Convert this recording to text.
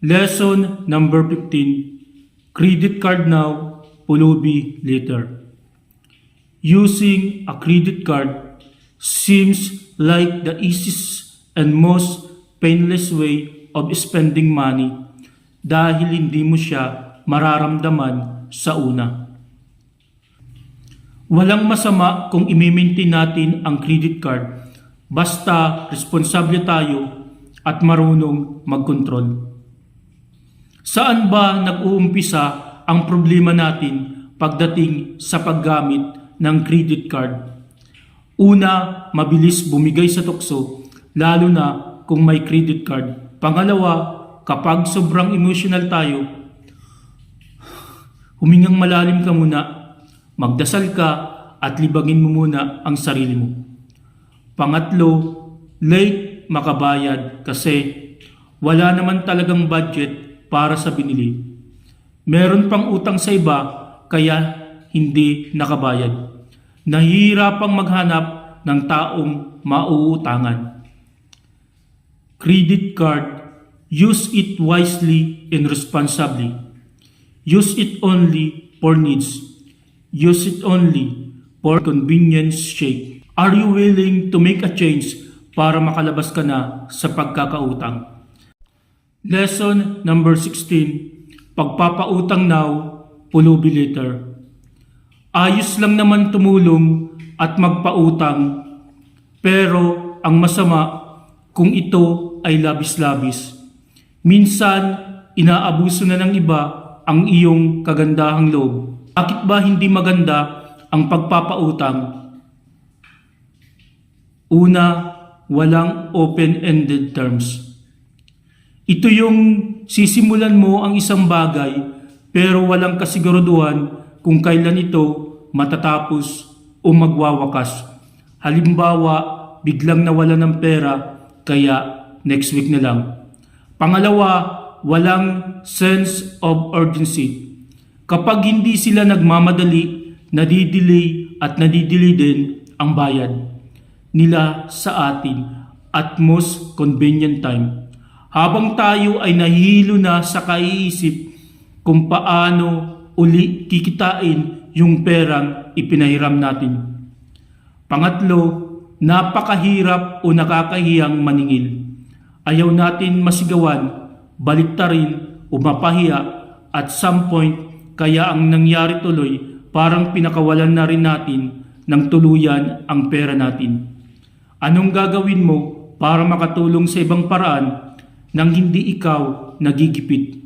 Lesson number 15. Credit card now, pulubi later. Using a credit card seems like the easiest and most painless way of spending money dahil hindi mo siya mararamdaman sa una. Walang masama kung i-maintain natin ang credit card basta responsable tayo at marunong magkontrol. Saan ba nag-uumpisa ang problema natin pagdating sa paggamit ng credit card? Una, mabilis bumigay sa tukso, lalo na kung may credit card. Pangalawa, kapag sobrang emotional tayo, humingang malalim ka muna, magdasal ka at libagin mo muna ang sarili mo. Pangatlo, late makabayad kasi wala naman talagang budget para sa binili. Meron pang utang sa iba kaya hindi nakabayad. Nahihirapang maghanap ng taong mauutangan. Credit card, use it wisely and responsibly. Use it only for needs. Use it only for convenience sake. Are you willing to make a change para makalabas ka na sa pagkakautang? Lesson number 16. Pagpapautang now, pulubi later. Ayos lang naman tumulong at magpautang, pero ang masama kung ito ay labis-labis. Minsan, inaabuso na ng iba ang iyong kagandahang loob. Bakit ba hindi maganda ang pagpapautang? Una, walang open-ended terms. Ito yung sisimulan mo ang isang bagay pero walang kasiguraduhan kung kailan ito matatapos o magwawakas. Halimbawa, biglang nawala ng pera kaya next week na lang. Pangalawa, walang sense of urgency. Kapag hindi sila nagmamadali, nadidelay at nadidelay din ang bayad nila sa atin at most convenient time. Habang tayo ay nahihilo na sa kaiisip kung paano uli kikitain yung perang ipinahiram natin. Pangatlo, napakahirap o nakakahiyang maningil. Ayaw natin masigawan, baliktarin o mapahiya at some point kaya ang nangyari tuloy parang pinakawalan na rin natin ng tuluyan ang pera natin. Anong gagawin mo para makatulong sa ibang paraan nang hindi ikaw nagigipit?